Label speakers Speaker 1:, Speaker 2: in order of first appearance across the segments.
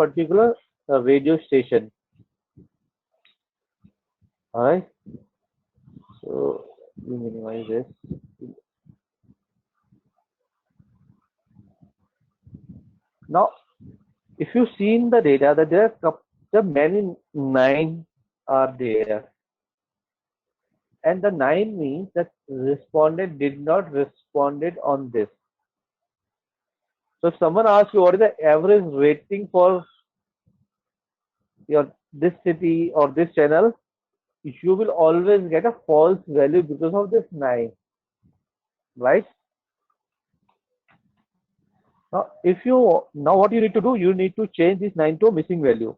Speaker 1: particular radio station. All right. So we minimize this. Now, if you see in the data that there are many nine are there, and the nine means that respondent did not responded on this. So if someone asks you what is the average rating for your this city or this channel, you will always get a false value because of this nine, right? Now what you need to do, you need to change this nine to a missing value.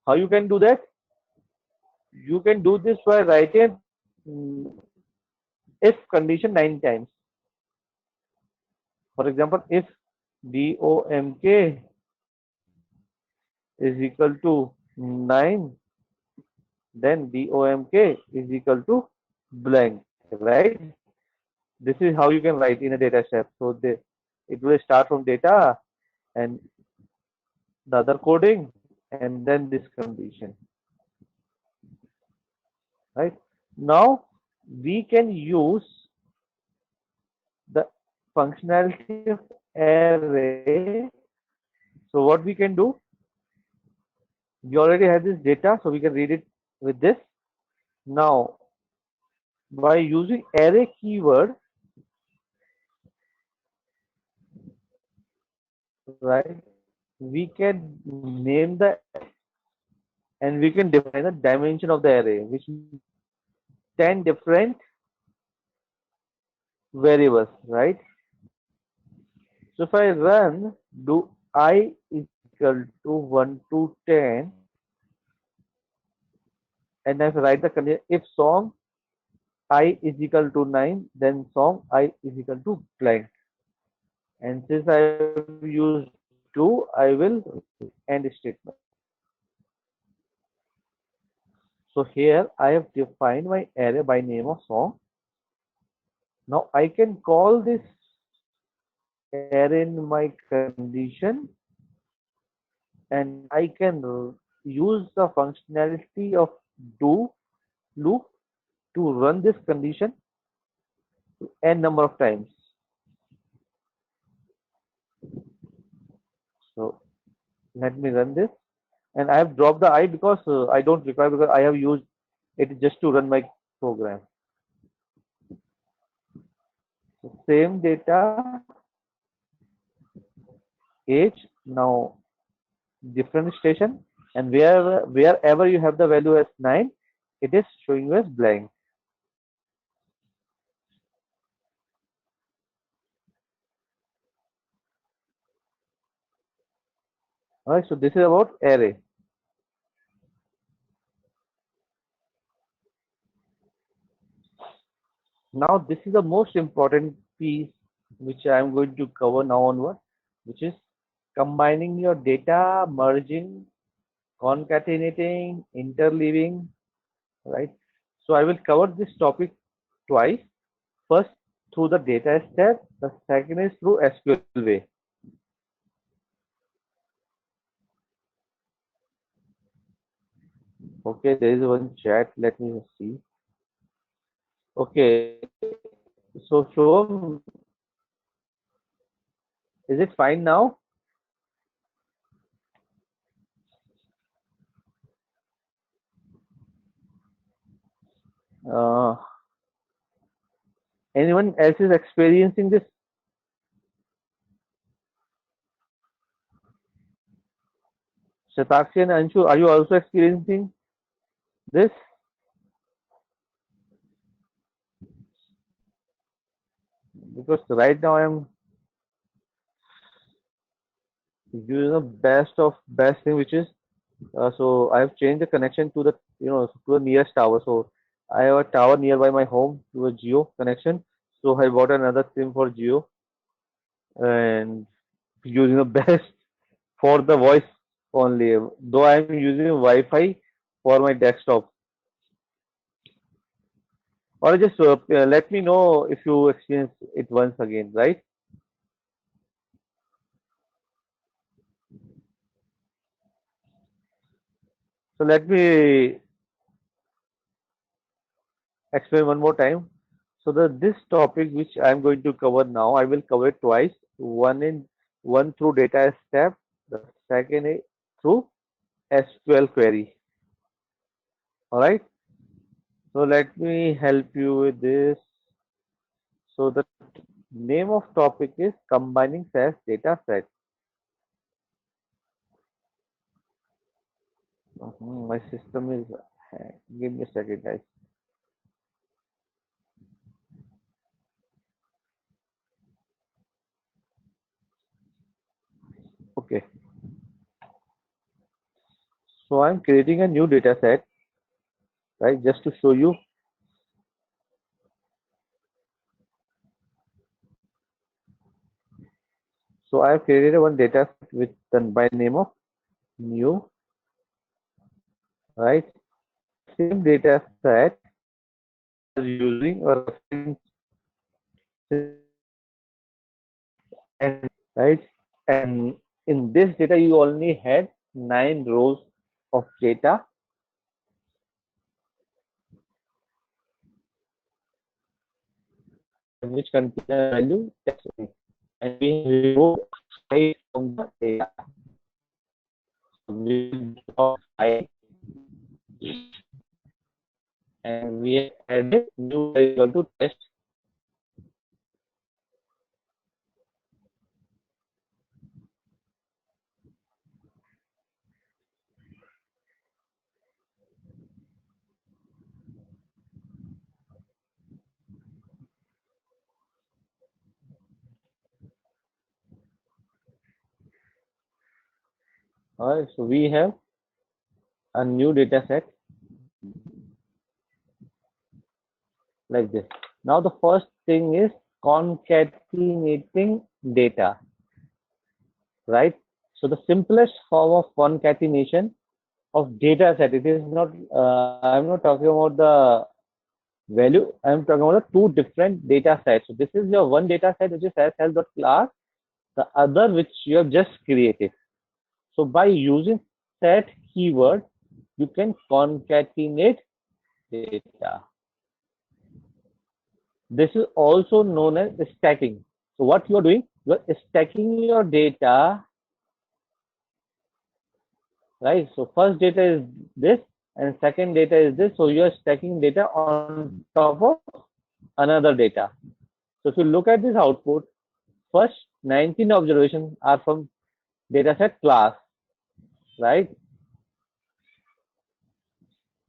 Speaker 1: How you can do that? You can do this by writing if condition nine times. For example, if DOMK is equal to 9, then DOMK is equal to blank, right? This is how you can write in a data step. So it will start from data and the other coding and then this condition, right? Now we can use the functionality of array. So what we can do, we already have this data, so we can read it with this. Now by using array keyword, right, we can name the and we can define the dimension of the array, which means 10 different variables, right? So if I run do I is equal to 1 to 10, and if I write the condition, if song I is equal to 9, then song I is equal to blank. And since I have used 2, I will end statement. So here I have defined my array by name of song. Now I can call this array in my condition, and I can use the functionality of do loop to run this condition n number of times. So let me run this, and I have dropped the I because I don't require, because I have used it just to run my program. So same data, age, now different station, and wherever you have the value as 9, it is showing you as blank. Alright, so this is about array. Now this is the most important piece which I am going to cover now onward, which is combining your data, merging, concatenating, interleaving, right? So I will cover this topic twice. First through the data step, the second is through SQL way. Okay, there is one chat. Let me see. Okay, so Shubham, is it fine now? Uh, anyone else is experiencing this? Shatakshi and Anshu, are you also experiencing this? Because right now I am using the best thing, which is so I have changed the connection to the to the nearest tower. So I have a tower nearby my home to a Geo connection. So I bought another SIM for Geo and using the best for the voice only. Though I am using Wi-Fi for my desktop. Or just let me know if you experience it once again, right? So let me explain one more time. So this topic which I am going to cover now, I will cover it twice. One through data step, the second is through SQL query. All right. So let me help you with this. So the name of topic is combining SAS data set. My system is give me a second, guys. Okay. So I'm creating a new data set, right? Just to show you. So I have created one data set with the by name of new, right? Same data set using a reference and right, and in this data you only had 9 rows of data which contain a value text, and we remove height from the data. So we drop height and we added new variable to test. Alright, so we have a new data set like this. Now the first thing is concatenating data, right? So the simplest form of concatenation of data set, it is not, I'm not talking about the value, I'm talking about the two different data sets. So this is your one data set which is as health.class, the other which you have just created. So by using set keyword, you can concatenate data. This is also known as stacking. So what you are doing, you are stacking your data, right? So first data is this and second data is this. So you are stacking data on top of another data. So if you look at this output, first 19 observations are from dataset class, right?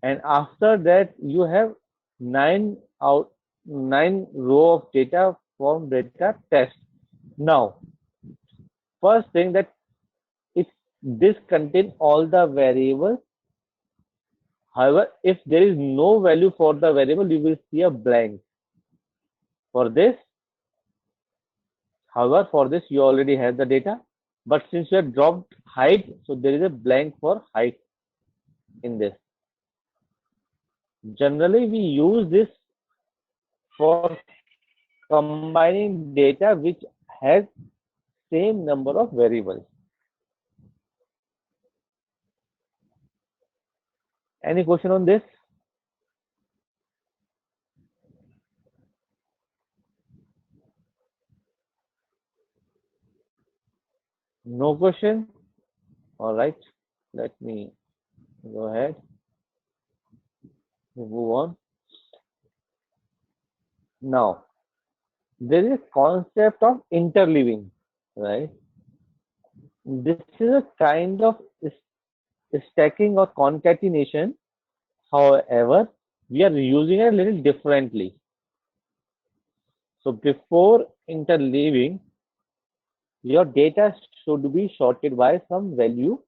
Speaker 1: And after that, you have 9 row of data from data test. Now, first thing that if this contain all the variables, however, if there is no value for the variable, you will see a blank. For this, however, for this you already have the data, but since you have dropped height, so there is a blank for height in this. Generally, we use this for combining data which has same number of variables. Any question on this? No question? All right. Let me go ahead. Move on. Now, there is a concept of interleaving, right? This is a kind of stacking or concatenation. However, we are using it a little differently. So before interleaving, your data should be sorted by some value,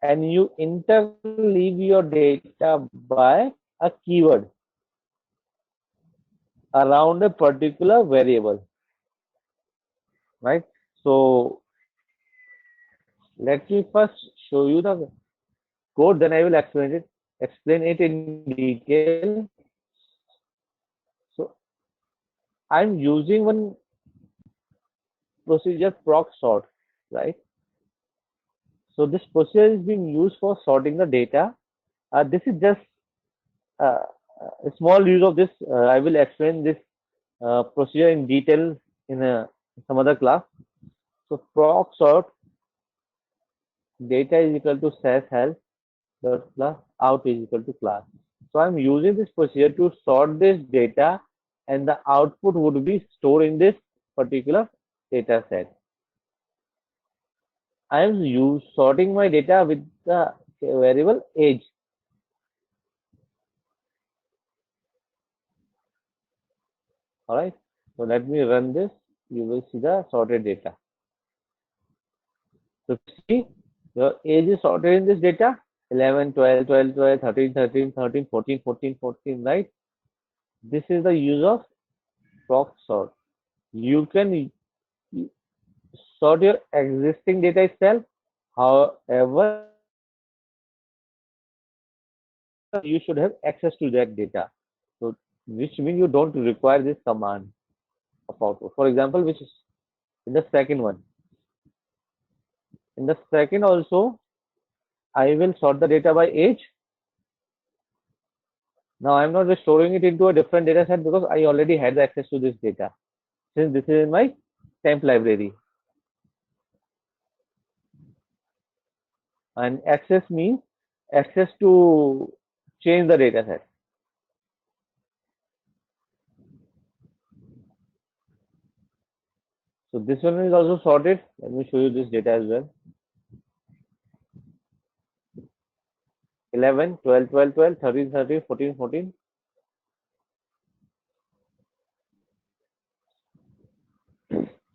Speaker 1: and you interleave your data by a keyword around a particular variable, right? So let me first show you the code, then I will explain it in detail. So I'm using one procedure proc sort, right? So this procedure is being used for sorting the data. This is just uh, a small use of this. I will explain this procedure in detail in some other class. So proc sort data is equal to says health dot class out is equal to class. So I'm using this procedure to sort this data, and the output would be stored in this particular data set. I am sorting my data with the variable age. All right. So let me run this. You will see the sorted data. So see, your age is sorted in this data. 11, 12, 12, 12, 13, 13, 13, 14, 14, 14, right? This is the use of proc sort. You can sort your existing data itself. However, you should have access to that data. So, which means you don't require this command of output. For example, which is in the second one. In the second also, I will sort the data by age. Now I'm not just storing it into a different data set because I already had the access to this data since this is in my temp library. And access means access to change the data set. So this one is also sorted. Let me show you this data as well. 11, 12, 12, 12, 13, 13, 14, 14.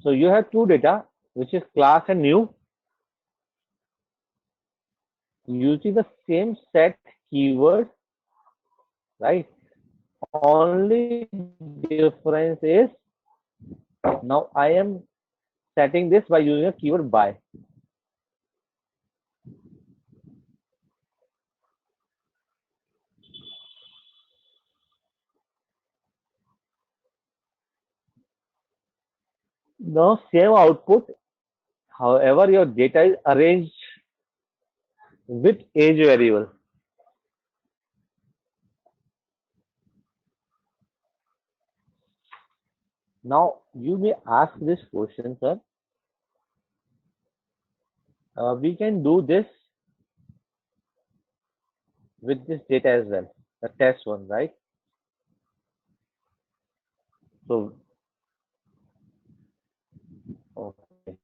Speaker 1: So you have two data, which is class and new. Using the same set keyword, right? Only difference is now I am setting this by using a keyword by. Now same output, however your data is arranged with age variable. Now you may ask this question, sir. We can do this with this data as well, the test one, right? So, okay.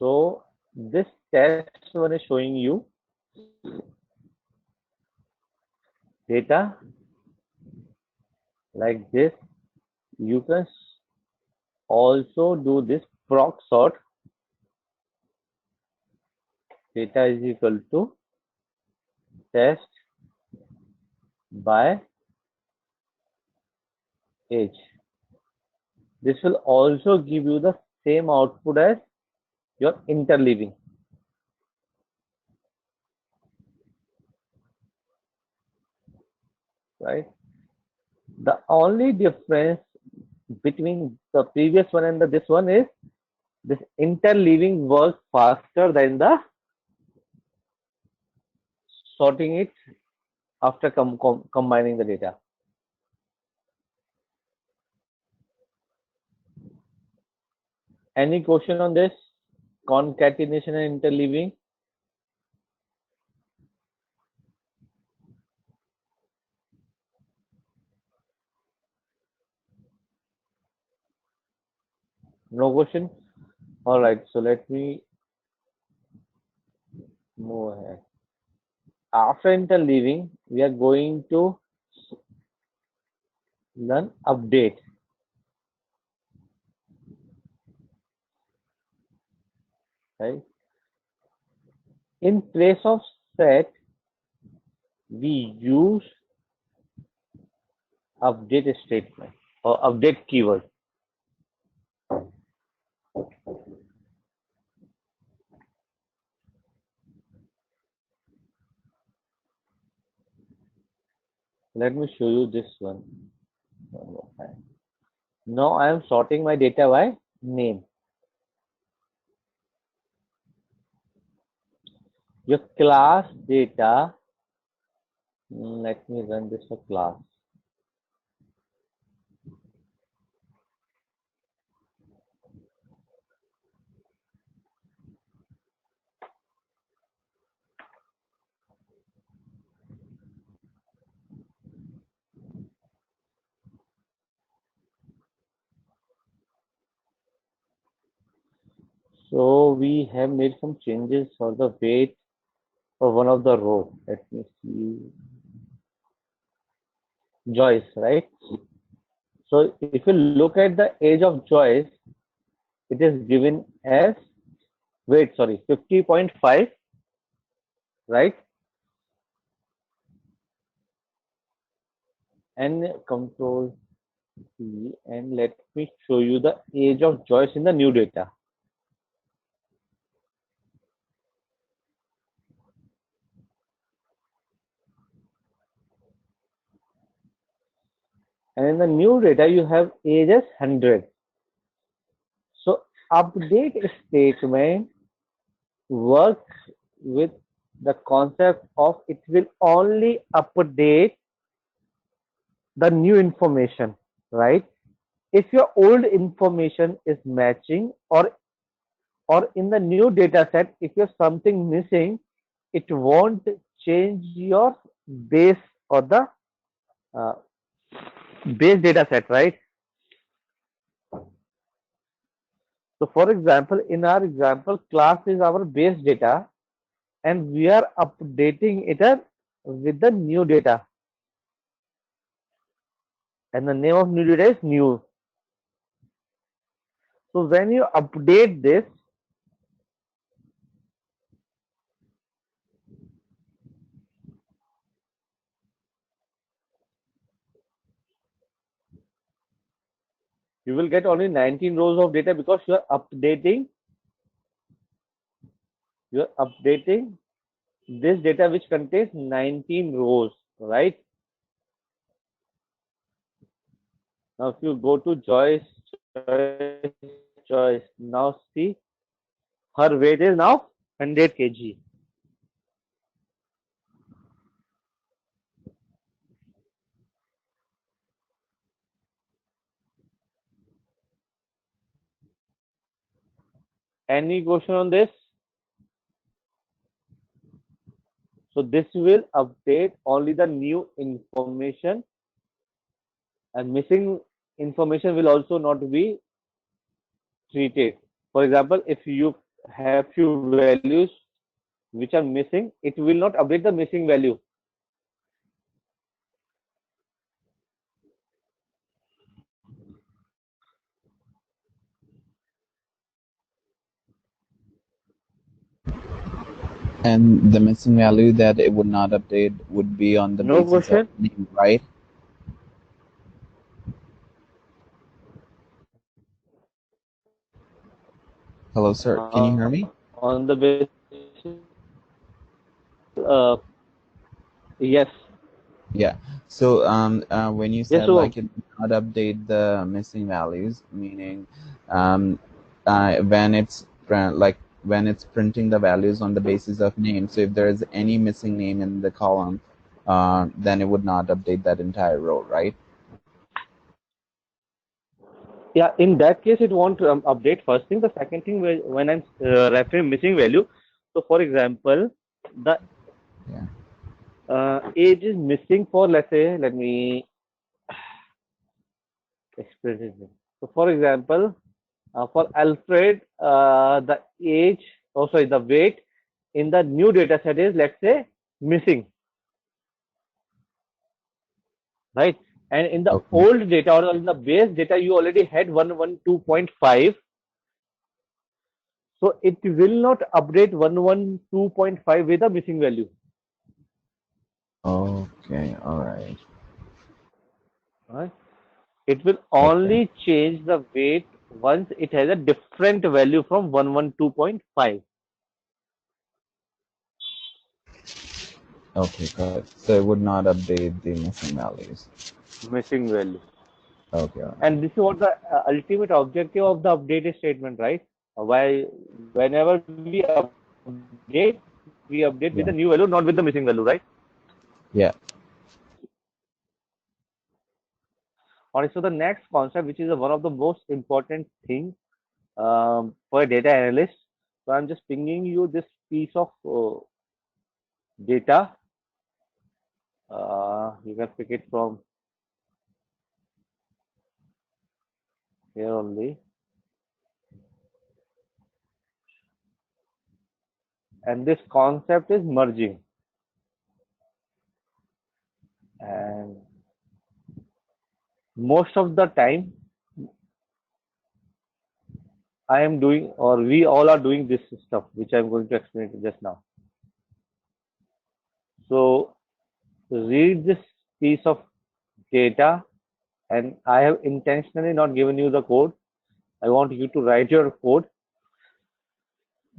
Speaker 1: So this test one is showing you data like this. You can also do this proc sort data is equal to test by age. This will also give you the same output as your interleaving. Right? The only difference between the previous one and this one is this interleaving works faster than the sorting it after combining the data. Any question on this? Concatenation and interleaving? No question? All right, so let me move ahead. After interleaving, we are going to learn update. Right? In place of set, we use update statement or update keyword. Let me show you this one. Now I am sorting my data by name. your class data, let me run this for class. So we have made some changes for the weight for one of the row. Let me see. Joyce, right? So if you look at the age of Joyce, it is given as, wait, sorry, 50.5, right? And control C, and let me show you the age of Joyce in the new data. And in the new data, you have age as 100. So update statement works with the concept of it will only update the new information, right? If your old information is matching, or in the new data set, if you're something missing, it won't change your base or the uh, base data set, right? So for example, in our example, class is our base data and we are updating it with the new data, and the name of new data is new. So when you update this, you will get only 19 rows of data because you're updating this data which contains 19 rows, right? Now if you go to Joyce, now see her weight is now 100 kg. Any question on this? So this will update only the new information, and missing information will also not be treated. For example, if you have few values which are missing, it will not update the missing value.
Speaker 2: And the missing value that it would not update would be on the
Speaker 1: No
Speaker 2: basis of
Speaker 1: question?
Speaker 2: name, right? Hello, sir. Can you hear me?
Speaker 1: On the basis, yes.
Speaker 2: Yeah. So when you
Speaker 1: Yes,
Speaker 2: said
Speaker 1: so
Speaker 2: like it would not update the missing values, meaning when it's like when it's printing the values on the basis of name. So if there is any missing name in the column, then it would not update that entire row, right?
Speaker 1: yeah, in that case, it won't update. First thing, the second thing, when I'm referring missing value. So, for example, the
Speaker 2: Yeah.
Speaker 1: age is missing for, let's say, let me express it. So, for example, for Alfred, the age, oh sorry, the weight in the new data set is, let's say, missing, right? And in the
Speaker 2: Okay.
Speaker 1: old data or in the base data, you already had 112.5. So it will not update 112.5 with a missing value.
Speaker 2: Okay. All right.
Speaker 1: Right? It will
Speaker 2: Okay.
Speaker 1: only change the weight once it has a different value from 112.5
Speaker 2: Okay. Got it. So it would not update the missing values.
Speaker 1: missing value.
Speaker 2: Okay. All right.
Speaker 1: And this is what the ultimate objective of the updated statement, right? Why whenever we update, we update with
Speaker 2: Yeah.
Speaker 1: the new value, not with the missing value, right?
Speaker 2: Yeah.
Speaker 1: Alright, so the next concept, which is one of the most important things for a data analyst. So I'm just pinging you this piece of data. You can pick it from here only. And this concept is merging. And most of the time, I am doing, or we all are doing this stuff, which I'm going to explain just now. So read this piece of data, and I have intentionally not given you the code. I want you to write your code,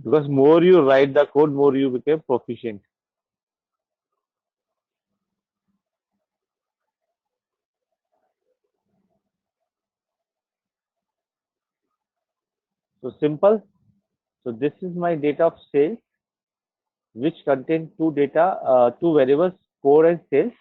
Speaker 1: because more you write the code, more you become proficient. So simple. So this is my data of sales, which contain two variables, core and sales.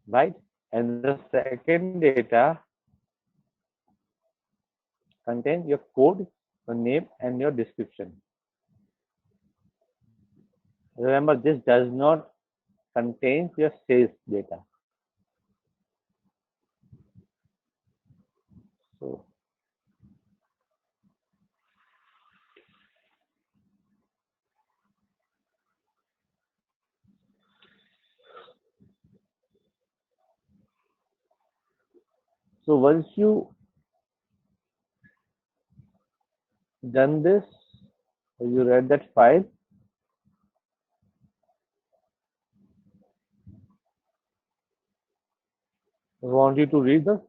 Speaker 1: Right? And the second data contains your code, your name, and your description. Remember, this does not contain your sales data. So, so once you done this, you read that file, I want you to read the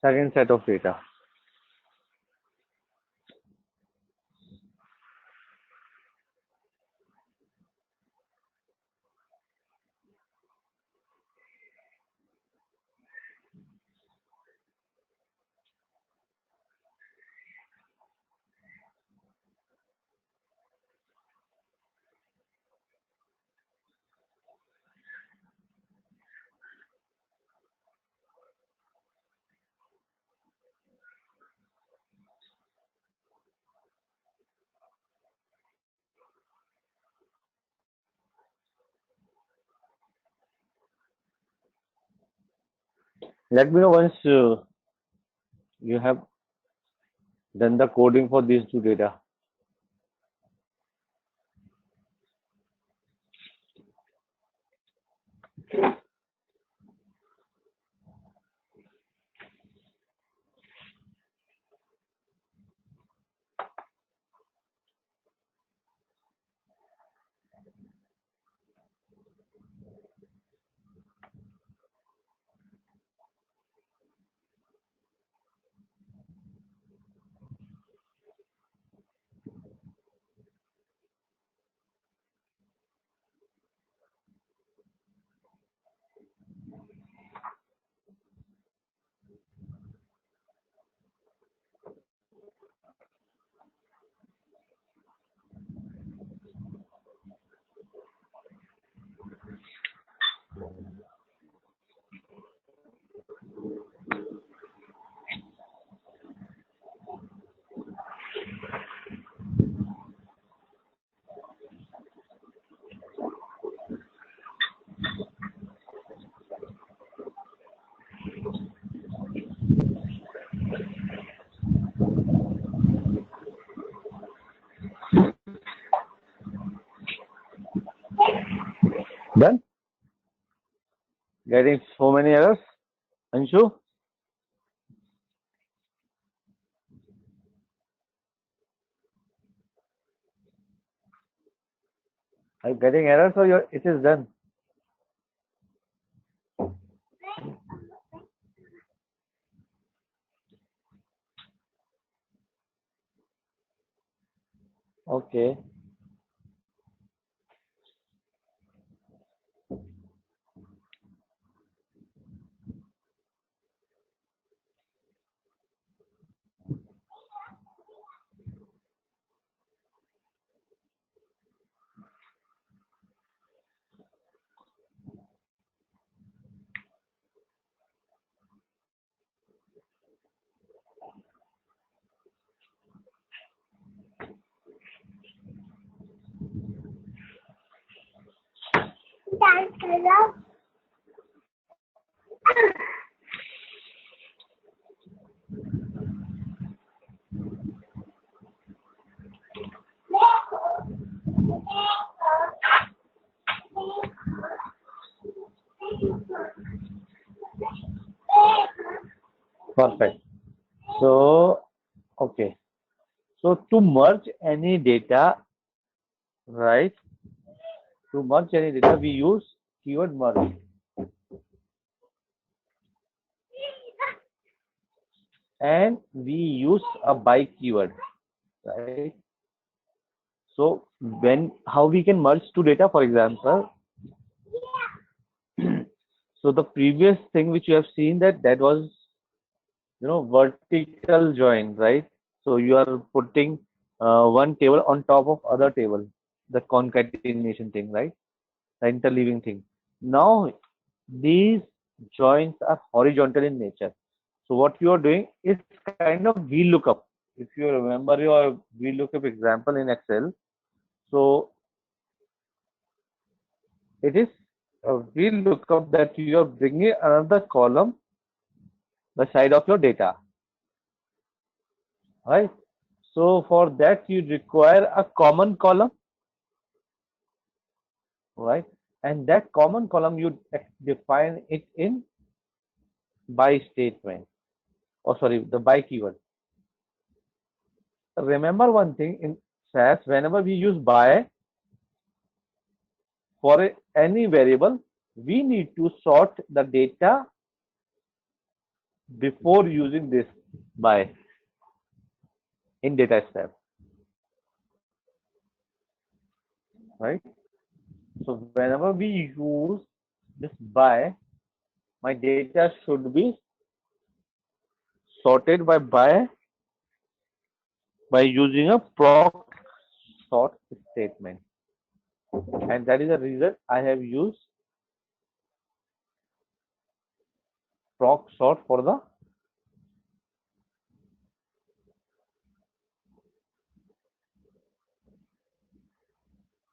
Speaker 1: second set of data. Let me know once you have done the coding for these two data. Done? Getting so many errors? Anshu? Are you getting errors, or it is done? Okay. Perfect. So, okay. So to merge any data, right? To merge any data, we use keyword merge, and we use a by keyword, right? So when how we can merge two data, for example, so the previous thing which you have seen, that was vertical join, right? So you are putting one table on top of other table, the concatenation thing, right? The interleaving thing. Now these joins are horizontal in nature. So what you are doing is kind of VLOOKUP. If you remember your VLOOKUP example in Excel, so it is a VLOOKUP that you are bringing another column beside of your data, right? So for that you require a common column, right? And that common column you define it in by statement, or sorry, the by keyword. Remember one thing in SAS, whenever we use by for any variable, we need to sort the data before using this by in data step, right? So whenever we use this by, my data should be sorted by using a proc sort statement, and that is the reason I have used proc sort for the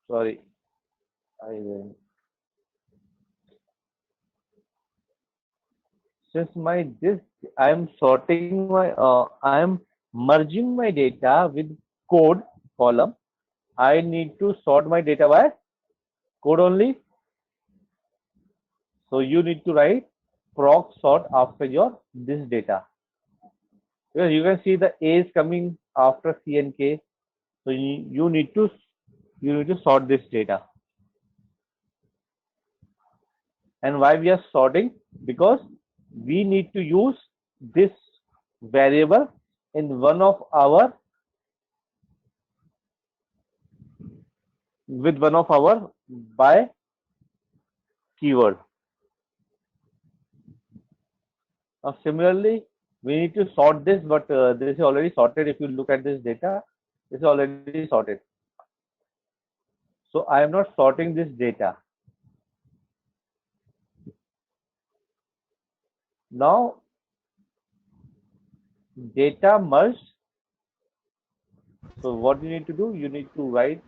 Speaker 1: sorry I since my this I am sorting my I am merging my data with code column. I need to sort my data by code only. So you need to write proc sort after your this data, because you can see the A is coming after C and K. So you need to sort this data. And why we are sorting? Because we need to use this variable in one of our with one of our by keyword. Now similarly, we need to sort this, but this is already sorted. If you look at this data, this is already sorted. So I am not sorting this data. Now data merged. So what you need to do, you need to write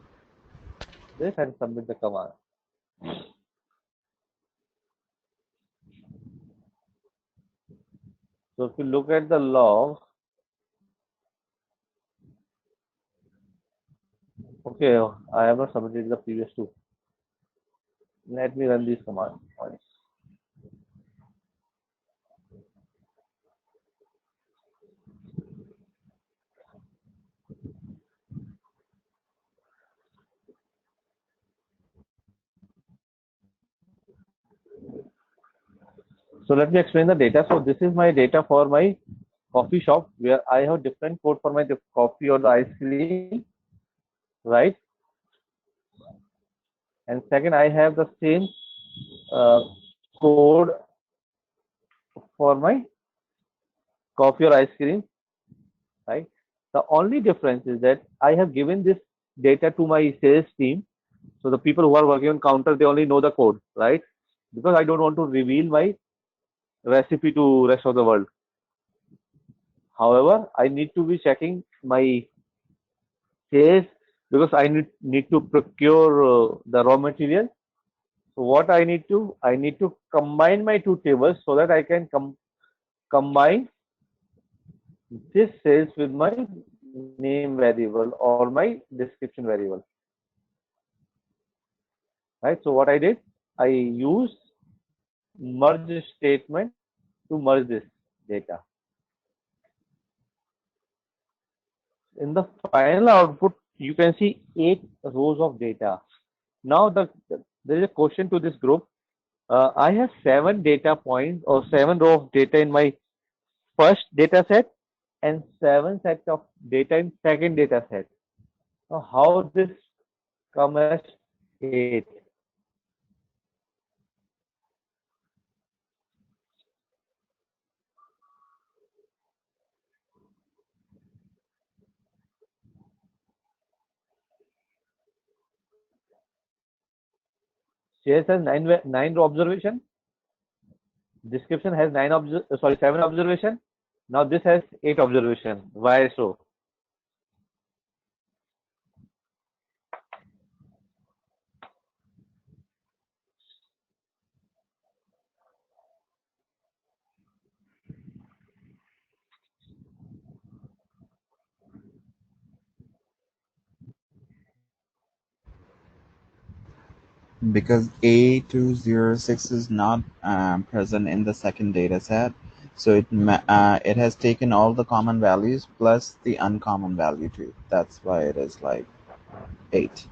Speaker 1: this and submit the command. So if you look at the log, okay, I have not submitted the previous two. Let me run this command once. So let me explain the data. So this is my data for my coffee shop, where I have different code for my coffee or the ice cream. right? And second, I have the same uh, code for my coffee or ice cream, right? The only difference is that I have given this data to my sales team. So the people who are working on counter, they only know the code, right? Because I don't want to reveal my recipe to rest of the world. However, I need to be checking my sales because I need to procure the raw material. So what I need to combine my two tables so that I can combine this sales with my name variable or my description variable, right? So what I did, I used merge statement to merge this data. In the final output, you can see 8 rows of data. Now there is a question to this group. I have 7 data points or 7 rows of data in my first data set and 7 sets of data in second data set. Now how this come as 8? CS has 9 row observation. Description has 7 observation. Now this has 8 observation. Why so?
Speaker 2: Because A206 is not present in the second data set, so it has taken all the common values plus the uncommon value too. That's why it is like 8.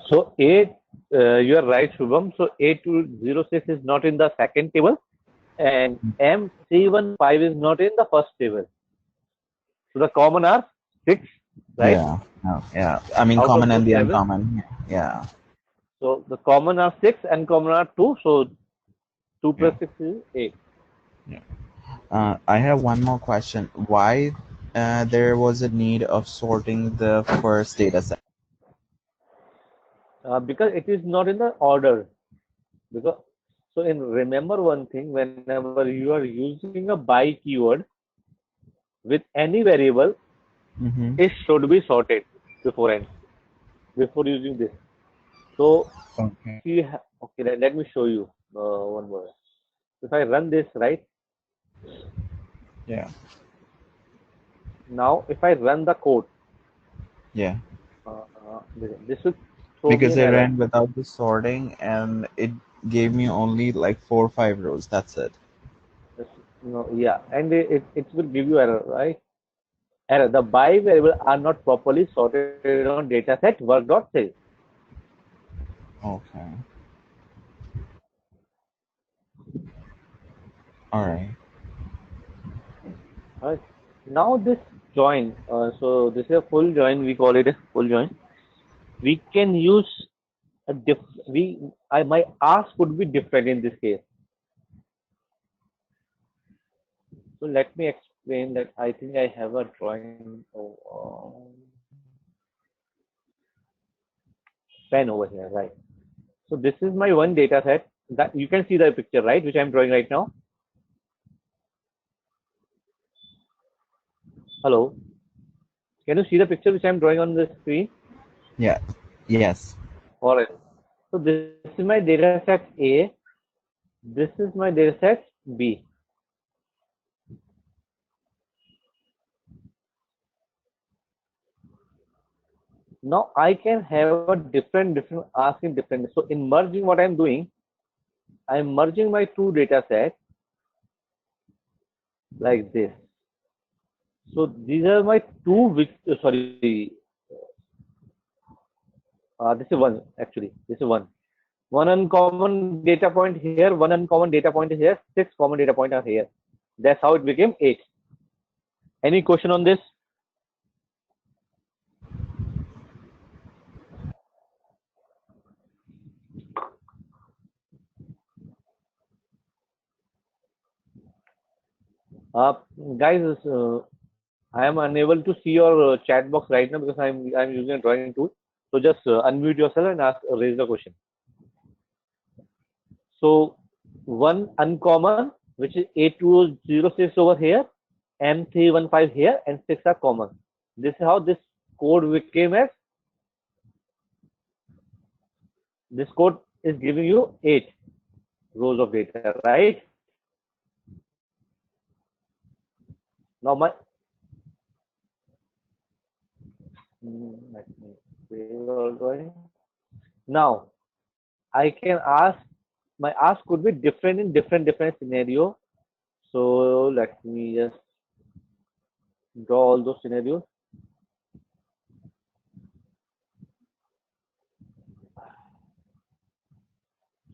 Speaker 1: So 8, you are right, Shubham. So 8206 is not in the second table, and M315 is not in the first table. So the common are 6, right?
Speaker 2: Yeah. Oh, yeah. I mean,
Speaker 1: Out of
Speaker 2: common
Speaker 1: those
Speaker 2: and the
Speaker 1: 7.
Speaker 2: uncommon. Yeah.
Speaker 1: So the common are 6 and common are 2. So 2 plus
Speaker 2: Yeah.
Speaker 1: 6 is 8.
Speaker 2: Yeah. I have one more question. Why there was a need of sorting the first data set?
Speaker 1: Because it is not in the order. Because so in remember one thing, whenever you are using a by keyword with any variable,
Speaker 2: Mm-hmm.
Speaker 1: it should be sorted beforehand before using this. So
Speaker 2: Okay.
Speaker 1: okay, let me show you one more. If I run this right
Speaker 2: Yeah.
Speaker 1: now, if I run the code,
Speaker 2: Yeah.
Speaker 1: this will throw me
Speaker 2: Because
Speaker 1: an
Speaker 2: I
Speaker 1: error.
Speaker 2: ran without the sorting and it gave me only like 4 or 5 rows. That's it.
Speaker 1: No, yeah, and it will give you error, right? Error. The by variable are not properly sorted on dataset work.sales.
Speaker 2: Okay. All right.
Speaker 1: Right. Now this join, so this is a full join. We call it a full join. We can use a my ask would be different in this case. So let me explain that. I think I have a drawing pen over here, right? So this is my one data set that you can see the picture, right, which I'm drawing right now. Hello, can you see the picture which I'm drawing on the screen?
Speaker 2: Yeah. Yes.
Speaker 1: All right. So this is my data set A. This is my data set B. Now I can have a different ask in different. So in merging, what I'm doing, I'm merging my two data sets like this. So these are my two which sorry, this is one actually. This is one. One uncommon data point here, one uncommon data point here, 6 common data points are here. That's how it became 8. Any question on this? Uh, Guys, I am unable to see your chat box right now because I'm using a drawing tool. So just unmute yourself and ask raise the question. So one uncommon, which is 8206 over here, M315 here, and 6 are common. This is how this code became as. This code is giving you 8 rows of data, right? Now my let me save all drawing. Now I can ask, my ask could be different in different scenario. So let me just draw all those scenarios.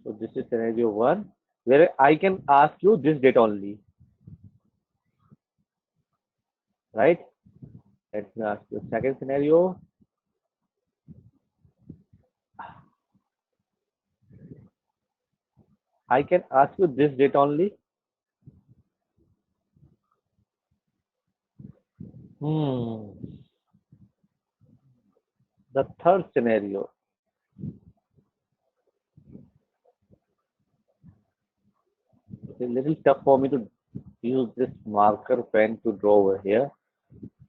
Speaker 1: So this is scenario one, where I can ask you this data only, right? Let me ask you second scenario. I can ask you this data only. The third scenario. It's a little tough for me to use this marker pen to draw over here.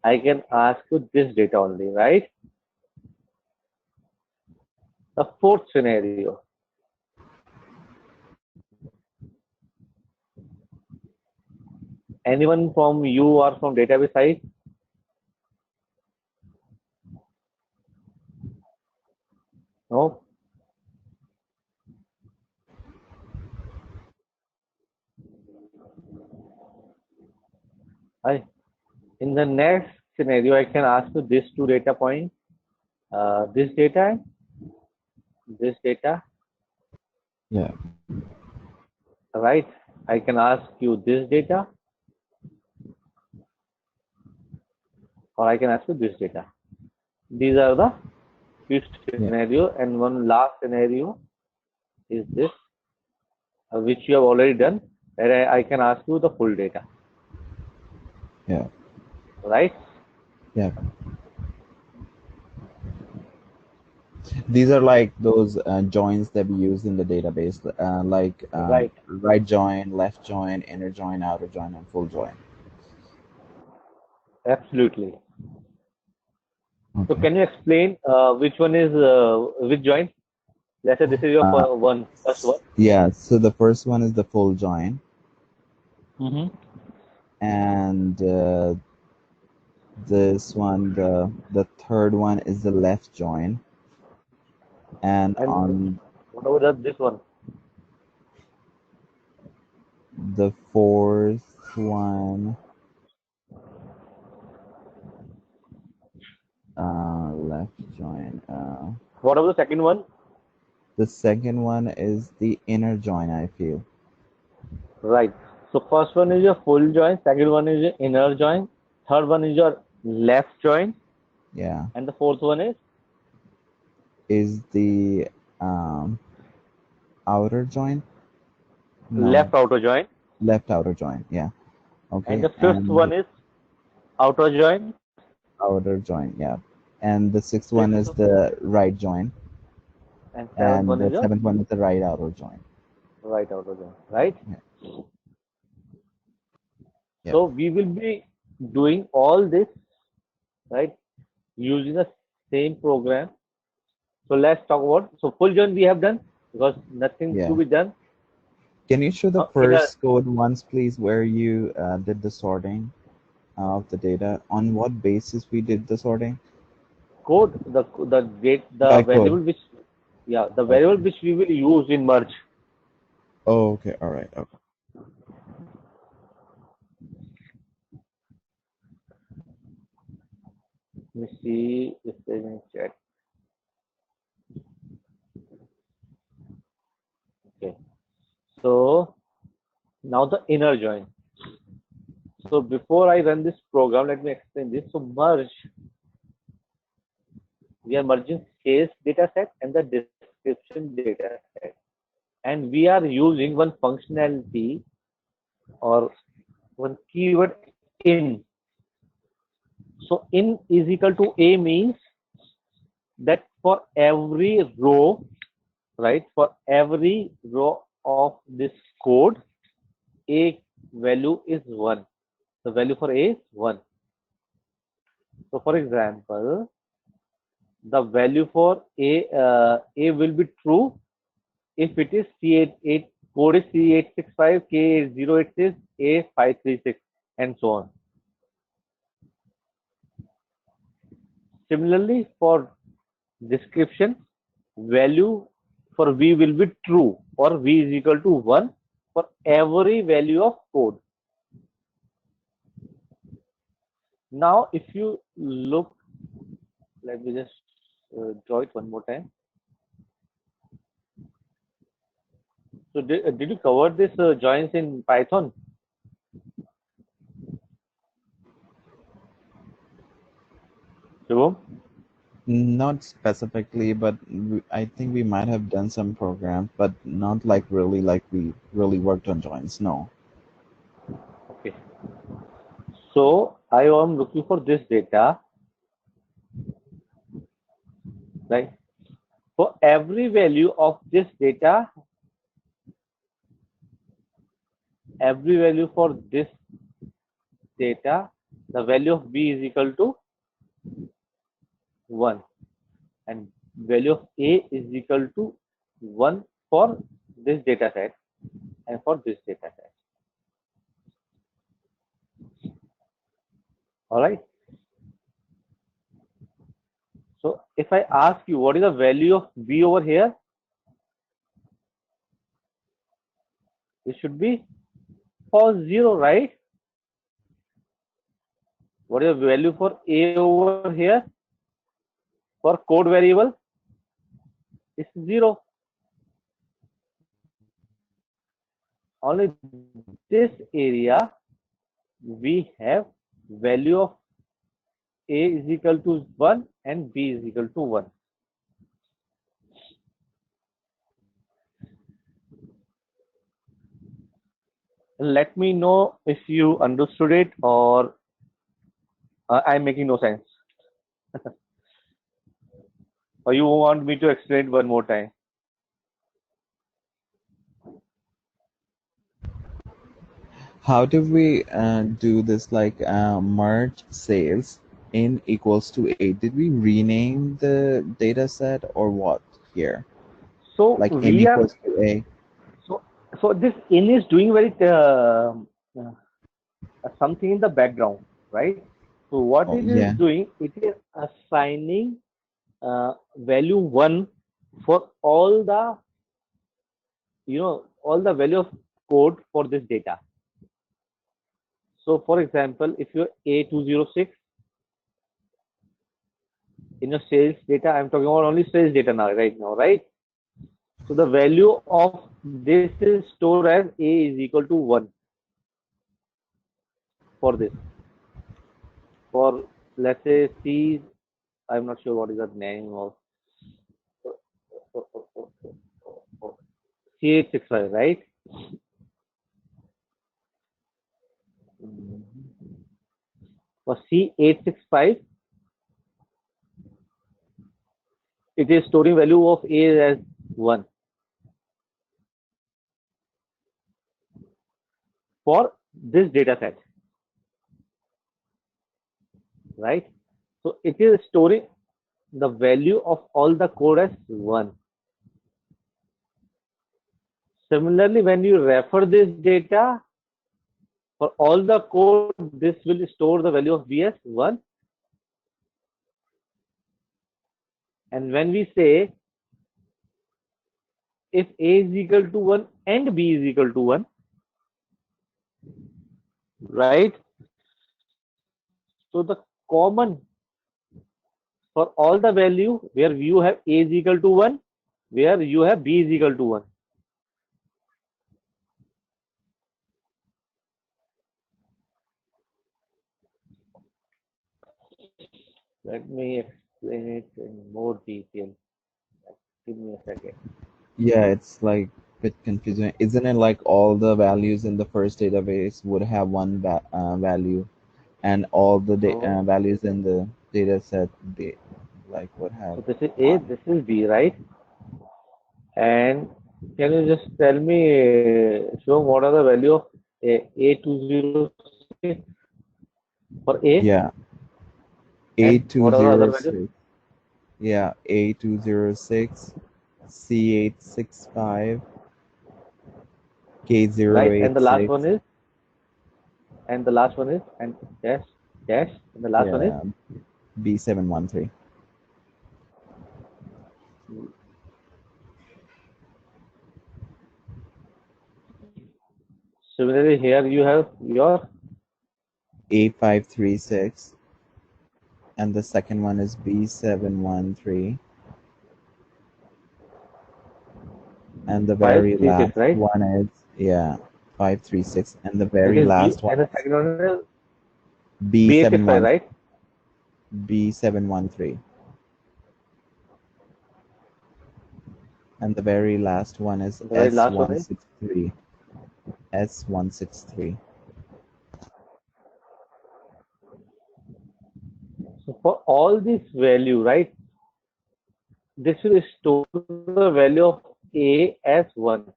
Speaker 1: I can ask you this data only, right? The fourth scenario. Anyone from you or from database side? No? I, in the next scenario, I can ask you these two data points, this data, this data,
Speaker 2: Yeah.
Speaker 1: right? I can ask you this data, or I can ask you this data. These are the few
Speaker 2: Yeah.
Speaker 1: scenario, and one last scenario is this, which you have already done, where I can ask you the full data,
Speaker 2: Yeah.
Speaker 1: right?
Speaker 2: Yeah. These are like those joins that we use in the database, like
Speaker 1: Right.
Speaker 2: right join, left join, inner join, outer join, and full join.
Speaker 1: Absolutely. So
Speaker 2: Okay.
Speaker 1: can you explain which one is which joint? Let's say this is your
Speaker 2: Uh,
Speaker 1: first one.
Speaker 2: yeah. So the first one is the full join,
Speaker 1: Mm-hmm.
Speaker 2: and this one, the third one is the left join, and
Speaker 1: And
Speaker 2: on
Speaker 1: what about this one?
Speaker 2: the fourth one, left join.
Speaker 1: What about the second one?
Speaker 2: The second one is the inner join, I feel.
Speaker 1: Right. So first one is your full joint, second one is your inner joint, third one is your left joint,
Speaker 2: Yeah.
Speaker 1: and the fourth one is
Speaker 2: Is the um, outer join? No,
Speaker 1: left outer joint,
Speaker 2: left outer join. Yeah.
Speaker 1: and
Speaker 2: Okay.
Speaker 1: the fifth
Speaker 2: And
Speaker 1: one is outer joint,
Speaker 2: outer join. Yeah. And the sixth one
Speaker 1: sixth,
Speaker 2: is the right join.
Speaker 1: and seventh
Speaker 2: And
Speaker 1: one
Speaker 2: the
Speaker 1: is your
Speaker 2: seventh one is the right outer join.
Speaker 1: right outer joint, right?
Speaker 2: Yeah. Yeah.
Speaker 1: So we will be doing all this, right, using the same program. So let's talk about, so full joint we have done because nothing to
Speaker 2: Yeah.
Speaker 1: be done.
Speaker 2: Can you show the
Speaker 1: Inner
Speaker 2: first code once, please, where you did the sorting of the data? On what basis we did the sorting?
Speaker 1: code, the date, the
Speaker 2: By code.
Speaker 1: variable which, yeah, the variable
Speaker 2: Okay.
Speaker 1: which we will use in merge.
Speaker 2: Oh, okay. All right. Okay.
Speaker 1: Let me see if there's any chat. Okay. So now the inner join. So before I run this program, let me explain this. So merge, we are merging sales data set and the description data set. And we are using one functionality or one keyword in. So in is equal to a means that for every row, right, for every row of this code, a value is 1. The value for a is 1. So for example, the value for a will be true if it is C88, code is C865, K086, A536, and so on. Similarly, for description, value for V will be true or V is equal to 1 for every value of code. Now, if you look, let me just draw it one more time. So, did you cover this joins in Python? Shubham?
Speaker 2: Not specifically, but I think we might have done some programs, but not like we really worked on joins. No.
Speaker 1: Okay. So, I am looking for this data, right? For every value of this data, every value for this data, the value of B is equal to 1 and value of A is equal to 1 for this data set and for this data set. All right. So if I ask you what is the value of B over here, it should be for 0, right? What is the value for A over here for code variable? It's 0. Only this area we have value of A is equal to 1 and B is equal to 1. Let me know if you understood it or I'm making no sense. Or you want me to explain one more time?
Speaker 2: How do we do this like merge sales in equals to a? Did we rename the data set or what here?
Speaker 1: So
Speaker 2: Like in
Speaker 1: we are
Speaker 2: equals to a?
Speaker 1: so this in is doing very something in the background, right? So what
Speaker 2: Oh,
Speaker 1: it is
Speaker 2: yeah.
Speaker 1: doing, it is assigning value 1 for all the all the value of code for this data. So for example, if you're A206 in your sales data, I'm talking about only sales data now, right now, right? So the value of this is stored as A is equal to 1 for this. For let's say C, I'm not sure what is the name of C865, right? For C865, it is storing value of A as 1 for this data set, right? So it is storing the value of all the code as 1. Similarly, when you refer this data for all the code, this will store the value of B as 1. And when we say if A is equal to 1 and B is equal to 1, right? So the common for all the value where you have A is equal to 1, where you have B is equal to 1. Let me explain it in more detail. Give me a second.
Speaker 2: Yeah, it's like a bit confusing. Isn't it like all the values in the first database would have one value, and all the
Speaker 1: No.
Speaker 2: values in the data set they like would have
Speaker 1: So this is A,
Speaker 2: one.
Speaker 1: this is B, right? And can you just tell me, show what are the value of A206 for A,
Speaker 2: Yeah,
Speaker 1: and what are the other values?
Speaker 2: A206. Yeah, A206, C865,
Speaker 1: Right? And the last
Speaker 2: K086.
Speaker 1: one is, and the last one is, and dash, dash, and the last one is.
Speaker 2: Yeah, B713.
Speaker 1: Similarly, here you have your
Speaker 2: A536, and the second one is B713, and the very
Speaker 1: 536,
Speaker 2: last
Speaker 1: right?
Speaker 2: one is, yeah, 536, and the
Speaker 1: This
Speaker 2: very
Speaker 1: is B,
Speaker 2: last one
Speaker 1: and the
Speaker 2: is
Speaker 1: second one is B865,
Speaker 2: B713,
Speaker 1: right?
Speaker 2: B713, and the very last one is
Speaker 1: The very last one is.
Speaker 2: S163, S163.
Speaker 1: So for all this value, right? This will store the value of A as 1.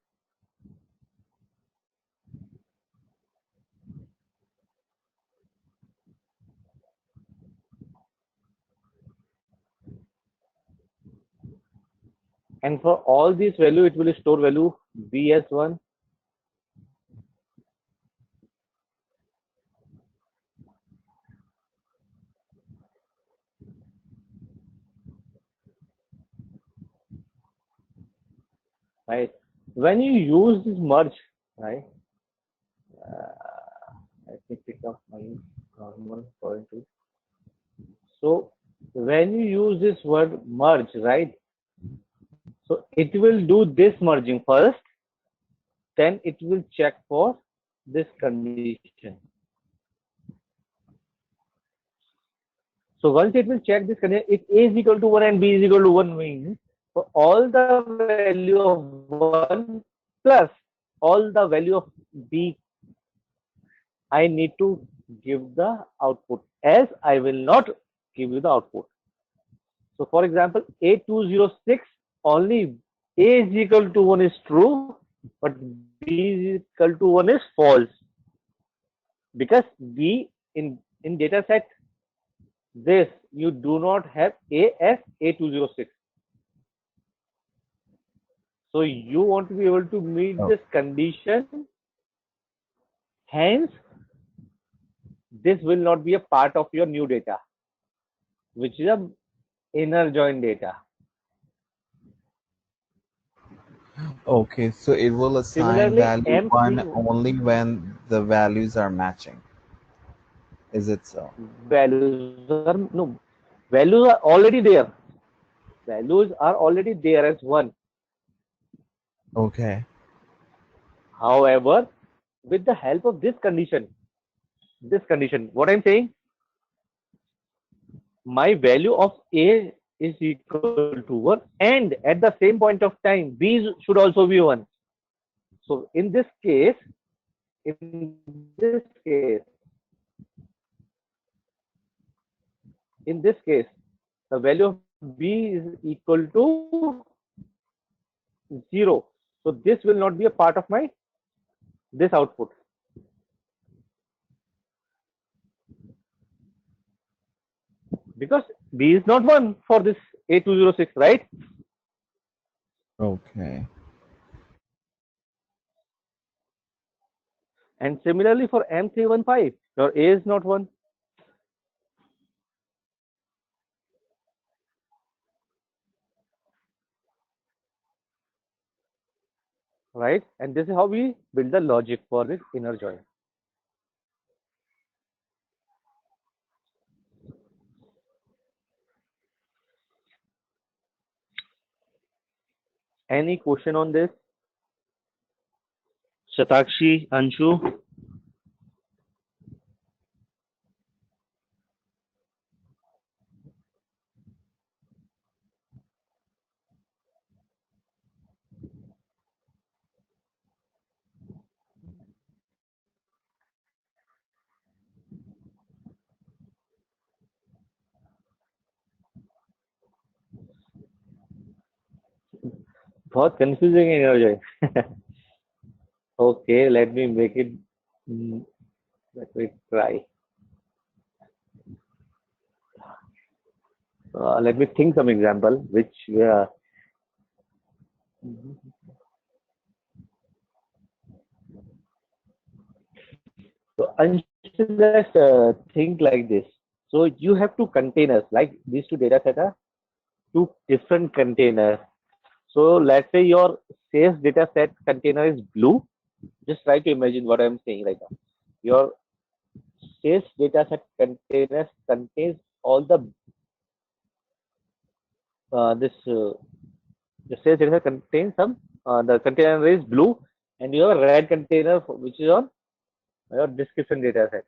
Speaker 1: And for all these value, it will store value B as 1. Right? When you use this merge, right? Let me pick up my normal point. So when you use this word merge, right? So it will do this merging first, then it will check for this condition. So once it will check this condition, if A is equal to 1 and B is equal to 1 means for all the value of 1 plus all the value of B, I need to give the output, as I will not give you the output. So for example, A206, only A is equal to 1 is true, but B is equal to 1 is false. Because B in data set this, you do not have A as A206. So you want to be able to meet
Speaker 2: Oh,
Speaker 1: this condition. Hence, this will not be a part of your new data, which is a inner join data.
Speaker 2: okay, so it will assign
Speaker 1: Similarly,
Speaker 2: value
Speaker 1: M3
Speaker 2: one only when the values are matching. Is it so?
Speaker 1: values are no values are already there. Values are already there as 1.
Speaker 2: Okay.
Speaker 1: However, with the help of this condition, what I'm saying, my value of A is equal to 1, and at the same point of time, B should also be 1. So in this case, in this case, the value of B is equal to 0. So this will not be a part of my this output, because B is not 1 for this A206, right?
Speaker 2: Okay.
Speaker 1: And similarly for M315, your A is not 1, right? And this is how we build the logic for this inner join. Any question on this? Shatakshi, Anshu? बहुत confusing है ये। Okay, let me make it. Let me try. Let me think some example which so let's think like this. So you have two containers, like these two data set are two different containers. So let's say your sales data set container is blue. Just try to imagine what I'm saying right now. Your sales data set containers contains all the this the sales data set contains some the container is blue, and you have a red container which is on your description data set.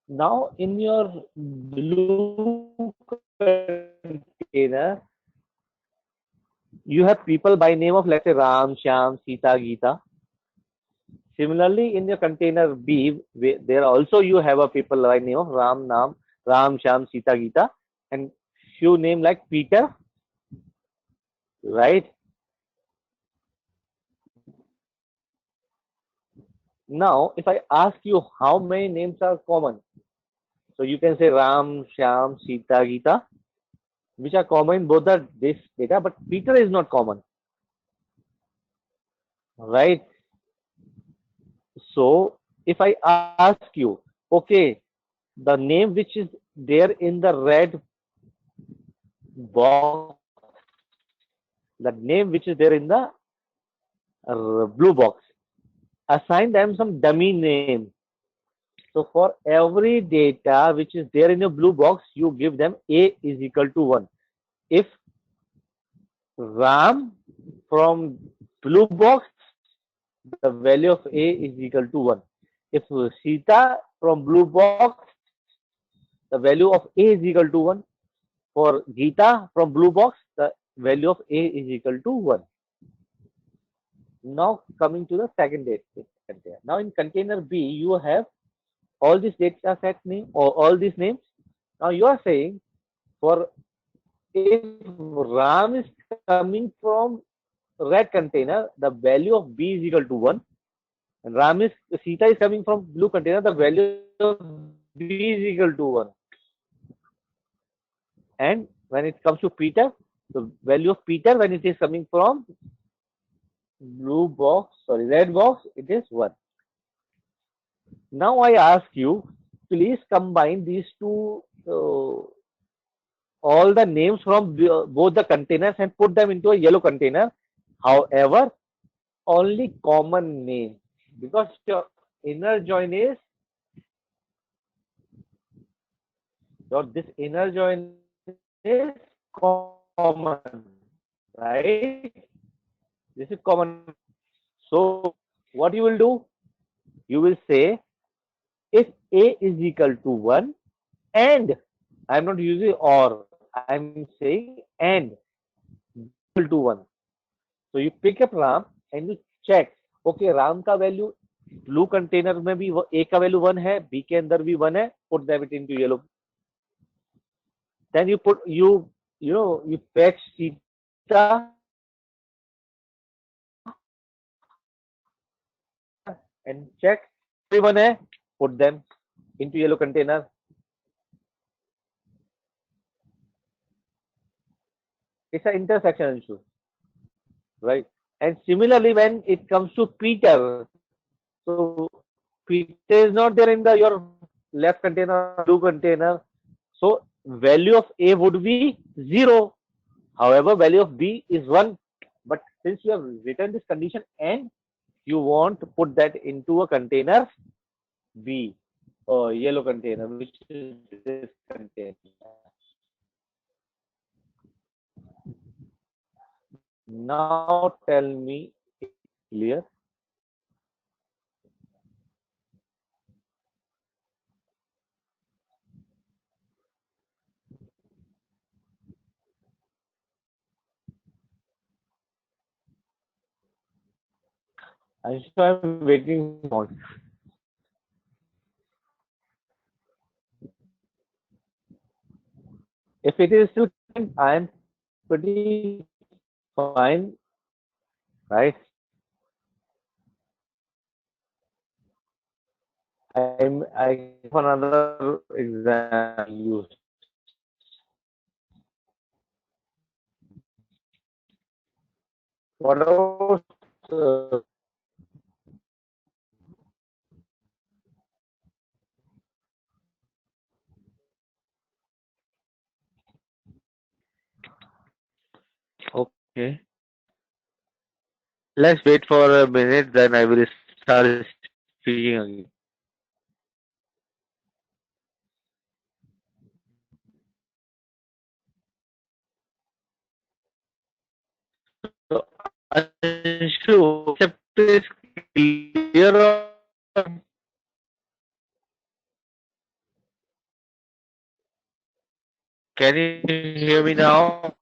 Speaker 1: Now in your blue container, you have people by name of, let's say, Ram, Shyam, Sita, Geeta. Similarly, in your container B, there also you have a people by name of Ram, Shyam, Sita, Geeta, and few name like Peter, right? Now, if I ask you how many names are common, so you can say Ram, Shyam, Sita, Geeta, which are common in both this data, but Peter is not common, right? So if I ask you, okay, the name which is there in the red box, the name which is there in the blue box, assign them some dummy name. So for every data which is there in your blue box, you give them A is equal to 1. If Ram from blue box, the value of A is equal to 1. If Sita from blue box, the value of A is equal to 1. For Geeta from blue box, the value of A is equal to 1. Now coming to the second data container. Now in container B, you have all these data set name or all these names. Now you are saying, for if Ram is coming from red container, the value of B is equal to 1. And Sita is coming from blue container, the value of B is equal to 1. And when it comes to Peter, the value of Peter when it is coming from red box, it is 1. Now I ask you, please combine these two, all the names from both the containers and put them into a yellow container. However, only common name, because your inner join is this inner join is common, right? This is common. So what you will do? You will say, if A is equal to 1 and I'm not using or, I'm saying and equal to 1. So you pick up Ram and you check, okay, Ram का value blue container में भी A का value 1 है, B के अंदर भी 1 है, put that into yellow. Then you put you fetch Sita and check everyone है, put them into yellow container. It's an intersection issue, right? And similarly, when it comes to Peter, so Peter is not there in your left container, blue container. So value of A would be 0. However, value of B is 1. But since you have written this condition and you want to put that into a container B, or yellow container, which is this container. Now tell me, clear? I'm waiting for. If it is still, I am pretty fine. right? I give another example. Use what else? Okay. Let's wait for a minute, then I will start speaking again. So, Anshu, concept is clear. Can you hear me now?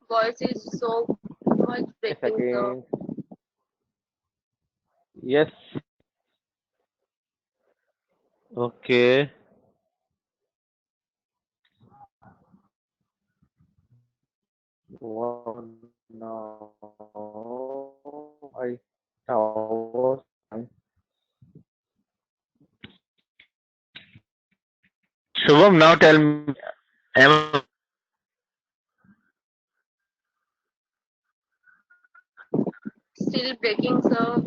Speaker 3: Voice is so much breaking, sir.
Speaker 1: Second. Yes. Okay. What now? I was Shubham, now tell me, am
Speaker 3: Still breaking, sir.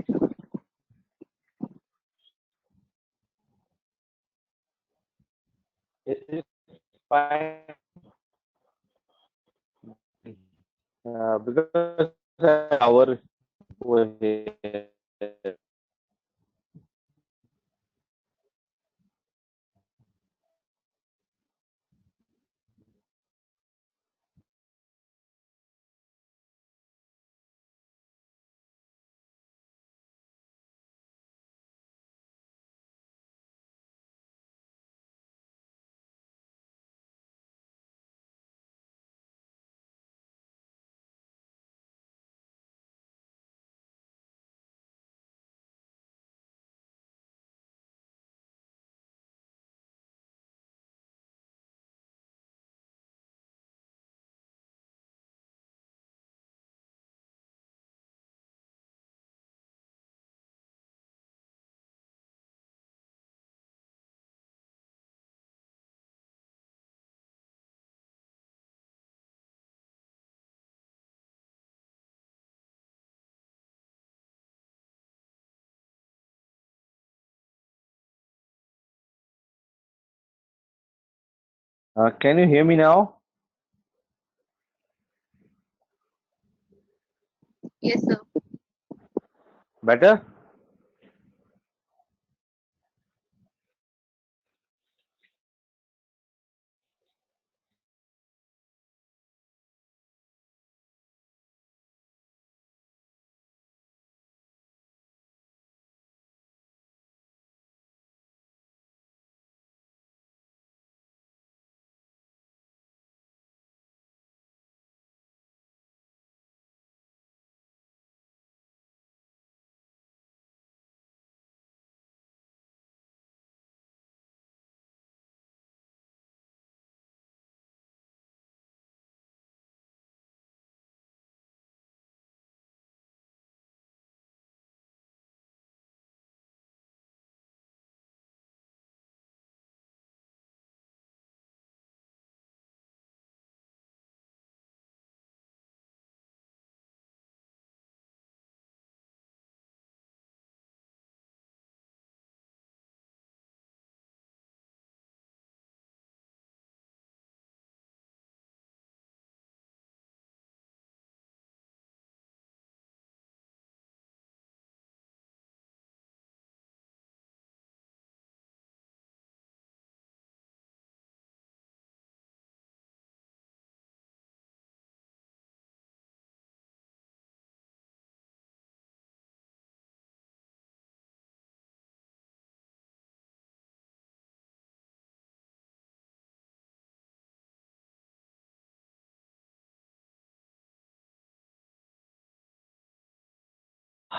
Speaker 1: is it fine? Because our over here. Can you hear me now?
Speaker 3: Yes, sir.
Speaker 1: Better?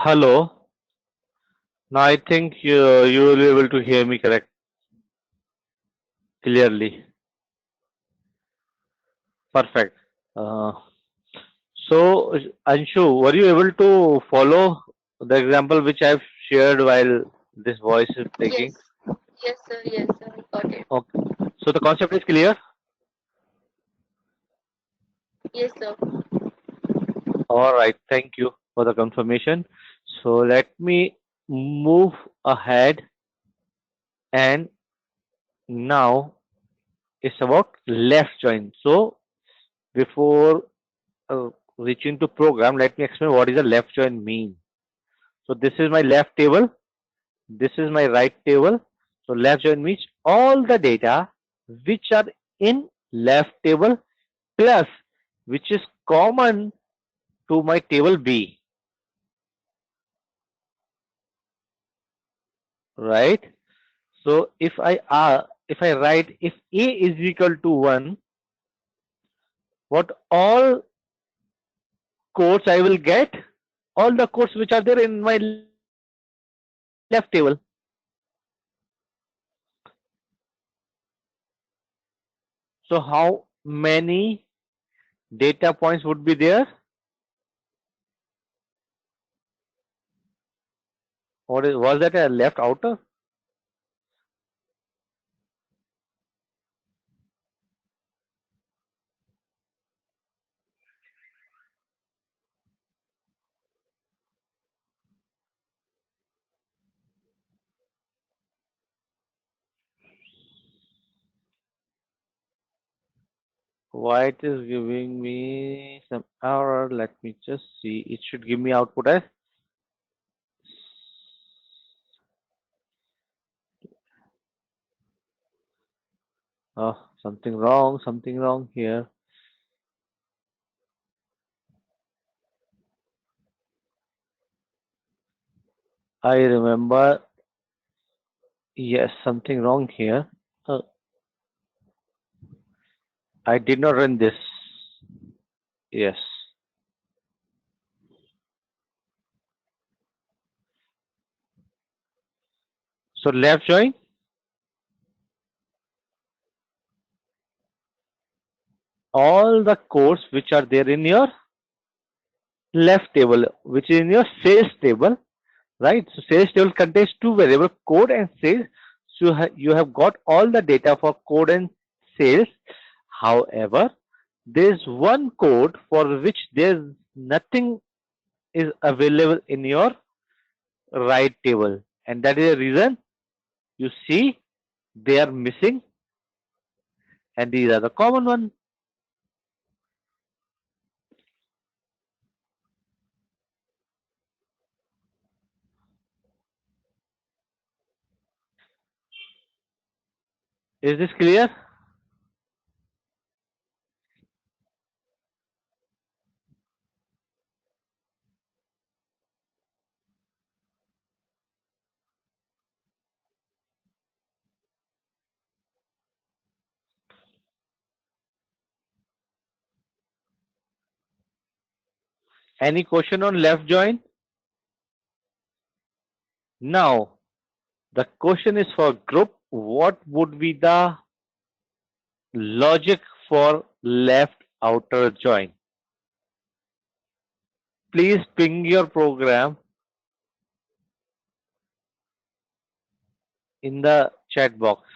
Speaker 1: Hello. Now I think you will be able to hear me correct clearly. Perfect. Uh, So, Anshu, were you able to follow the example which I've shared while this voice is taking?
Speaker 3: Yes. Yes, sir. Yes, sir. I got it.
Speaker 1: Okay. So the concept is clear?
Speaker 3: Yes, sir.
Speaker 1: All right. Thank you for the confirmation. So let me move ahead, and now it's about left join. So before reaching to program, let me explain what is a left join mean. So this is my left table. This is my right table. So left join means all the data which are in left table plus which is common to my table B, right? So if I write if A is equal to 1, what all codes I will get? All the codes which are there in my left table. So how many data points would be there? Was that a left outer? Why it is giving me some error? Let me just see. It should give me output as something wrong here. I remember, yes, something wrong here. Uh, I did not run this. Yes. So left join all the codes which are there in your left table, which is in your sales table, right? So sales table contains two variables, code and sales. So you have got all the data for code and sales. However, there's one code for which there's nothing is available in your right table, and that is the reason you see they are missing, and these are the common one. Is this clear? Any question on left join? Now, the question is for group. What would be the logic for left outer join? Please ping your program in the chat box.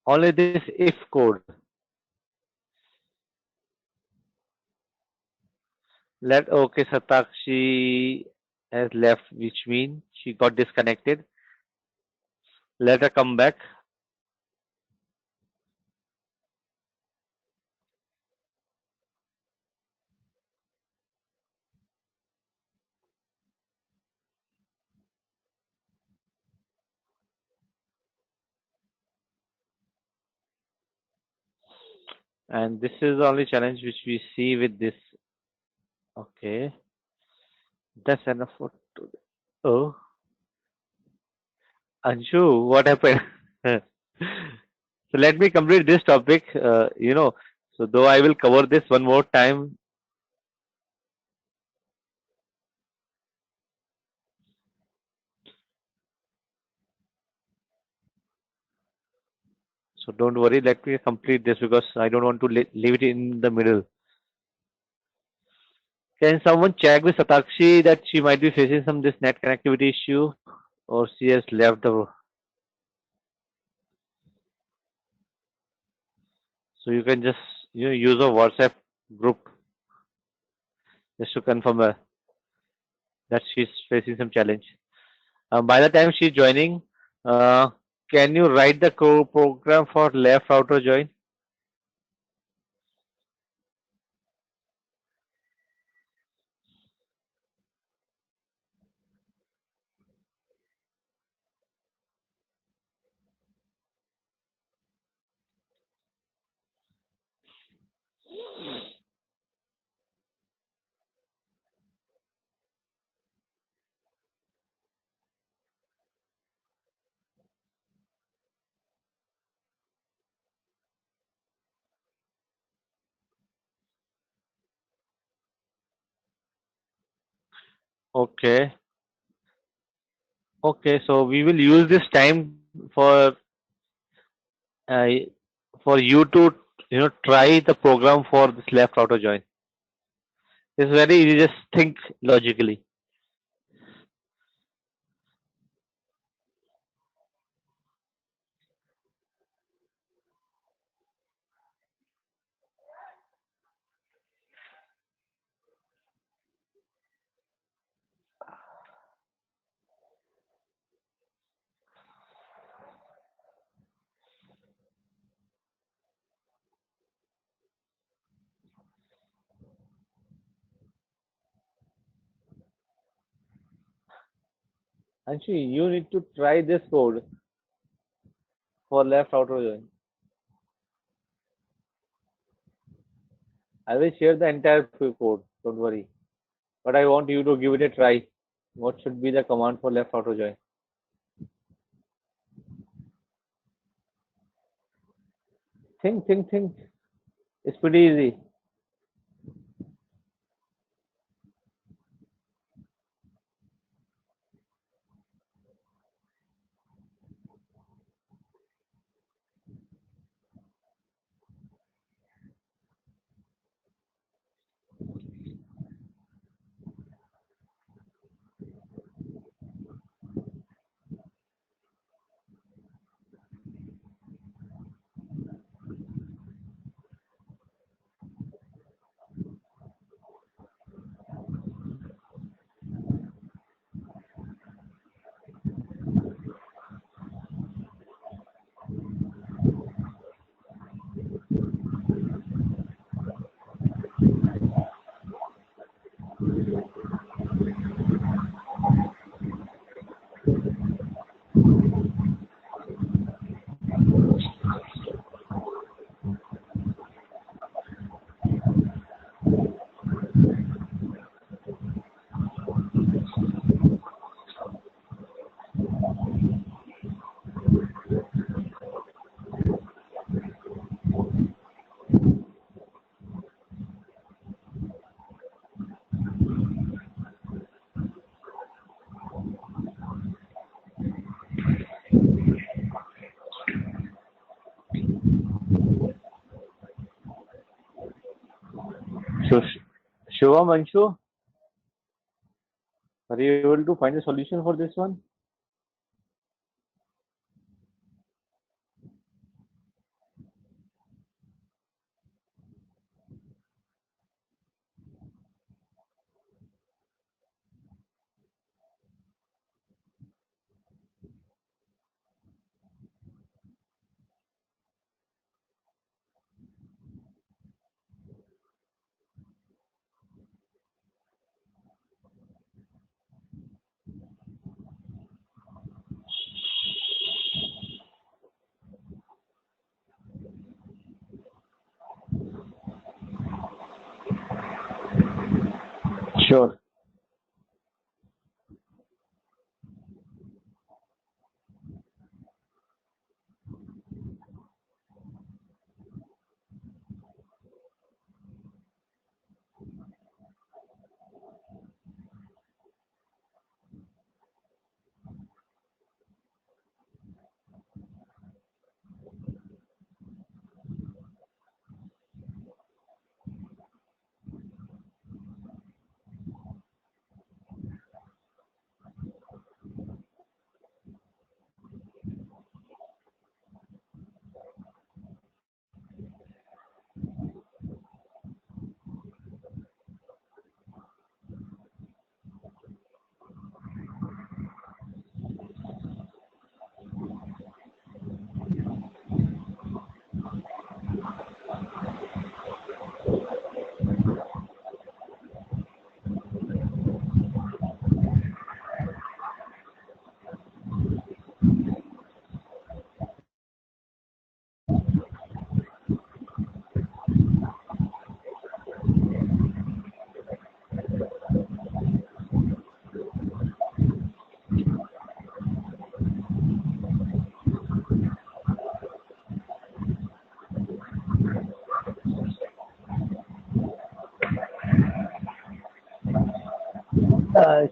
Speaker 1: Only this if code. Okay, Satakshi has left, which means she got disconnected. Let her come back. And this is the only challenge which we see with this. Okay, that's enough for today. Oh, Anshu, what happened? So let me complete this topic. So though I will cover this one more time. So don't worry. Let me complete this because I don't want to leave it in the middle. Can someone check with Satakshi that she might be facing some this net connectivity issue, or she has left the? So you can just use a WhatsApp group just to confirm that she's facing some challenge. By the time she's joining, uh, can you write the program for left outer join? Okay. Okay. So we will use this time uh, for you to try the program for this left outer join. It's very easy. Just think logically. Actually, you need to try this code for left outer join. I will share the entire code. Don't worry. But I want you to give it a try. What should be the command for left outer join? Think. It's pretty easy. So, Shiva Manshu, are you able to find a solution for this one? Sure.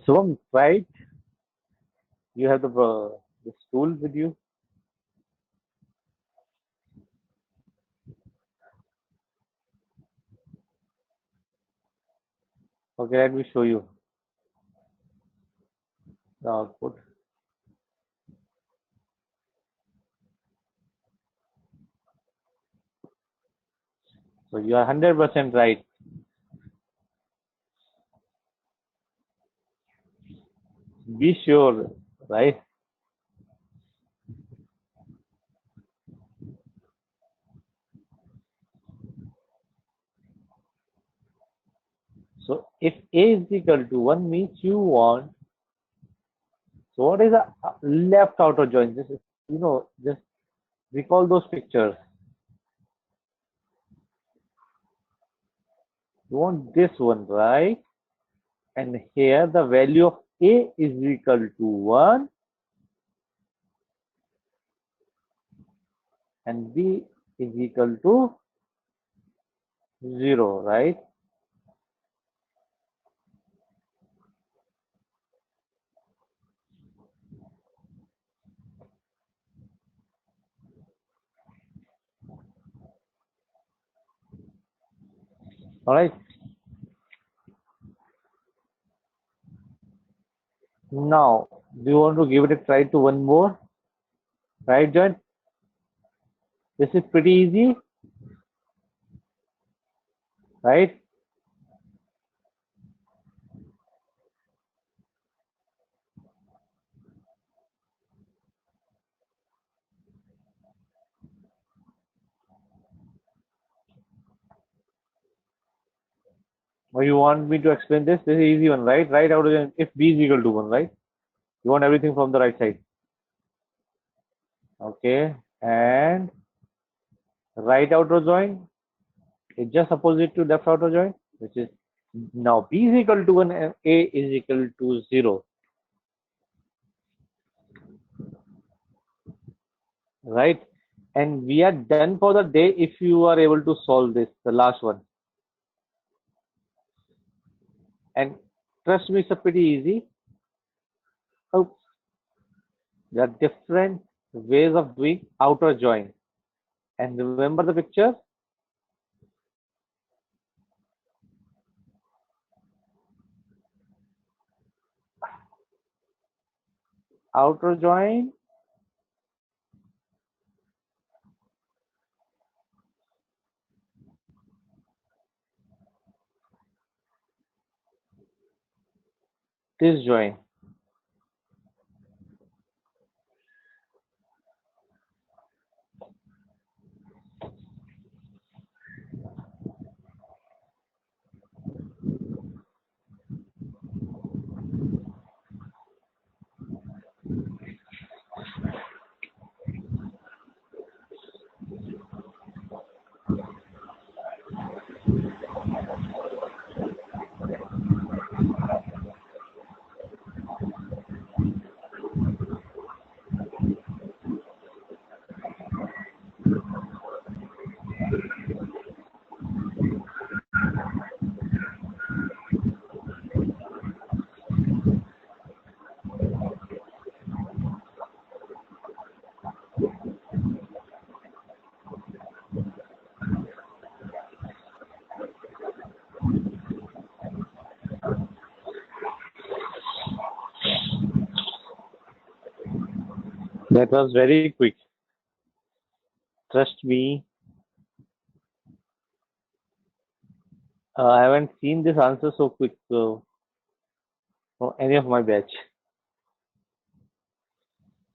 Speaker 1: Shivam, right? You have the tool with you. Okay, let me show you the output. So you are 100% right. Be sure, right? So if A is equal to 1 means you want, so what is the left outer join? Just, just recall those pictures. You want this one, right? And here the value of A is equal to 1 and B is equal to 0, right? All right. Now, do you want to give it a try to one more? Right, John? This is pretty easy, right? Or you want me to explain this? This is easy one, right? Right out of if B is equal to 1, right? You want everything from the right side. Okay. And right outer join is just opposite to left outer join, which is now B is equal to 1 and A is equal to 0. Right? And we are done for the day if you are able to solve this, the last one. And trust me, it's pretty easy. Oh, there are different ways of doing outer join. And remember the picture? Outer join, this join. That was very quick. Trust me. I haven't seen this answer so quick from any of my batch.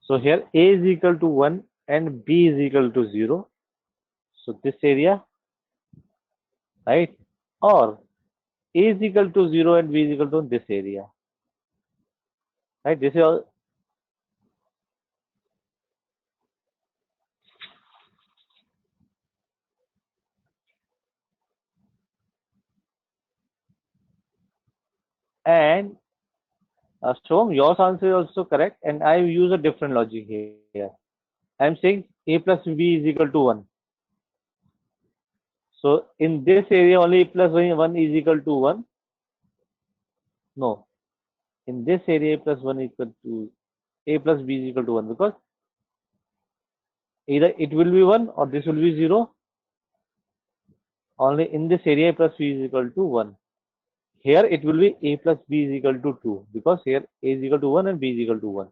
Speaker 1: So here A is equal to 1 and B is equal to 0. So this area, right? Or A is equal to 0 and B is equal to this area. Right? This is all. And Shom, your answer is also correct. And I use a different logic here. I'm saying A plus B is equal to 1. So in this area only A plus 1 is equal to 1. No. in this area a plus 1 equal to a plus b is equal to 1, because either it will be 1 or this will be 0. Only in this area a plus b is equal to 1. Here it will be a plus b is equal to 2, because here a is equal to 1 and b is equal to 1.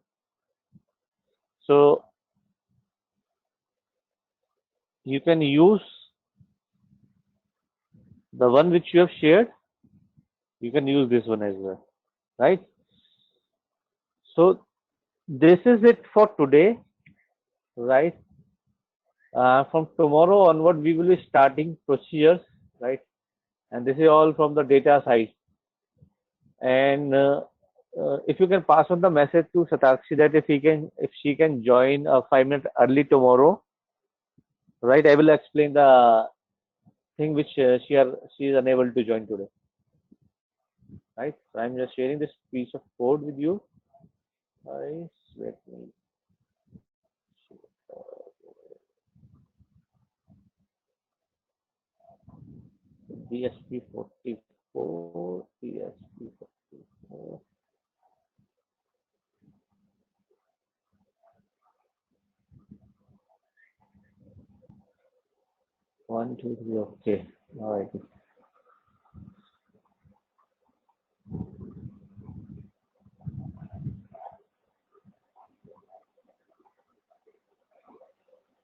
Speaker 1: So you can use the one which you have shared, you can use this one as well, right? So this is it for today, right? From tomorrow onward we will be starting procedures, right? And this is all from the data side. And if you can pass on the message to Satakshi that if she can join 5 minutes early tomorrow, right? I will explain the thing which she is unable to join today, right? So I'm just sharing this piece of code with you, guys. Let me DSP44, DSP44. 1, 2, 3. Okay. All right.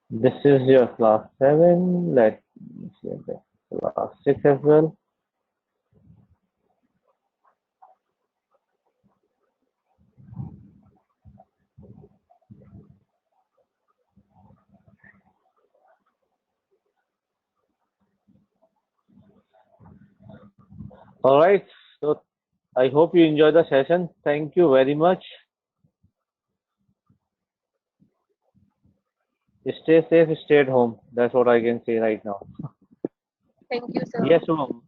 Speaker 1: This is your class 7. Let me see the class 6 as well. All right. So I hope you enjoy the session. Thank you very much. Stay safe, stay at home. That's what I can say right now.
Speaker 3: Thank you, sir.
Speaker 1: Yes, Shubham.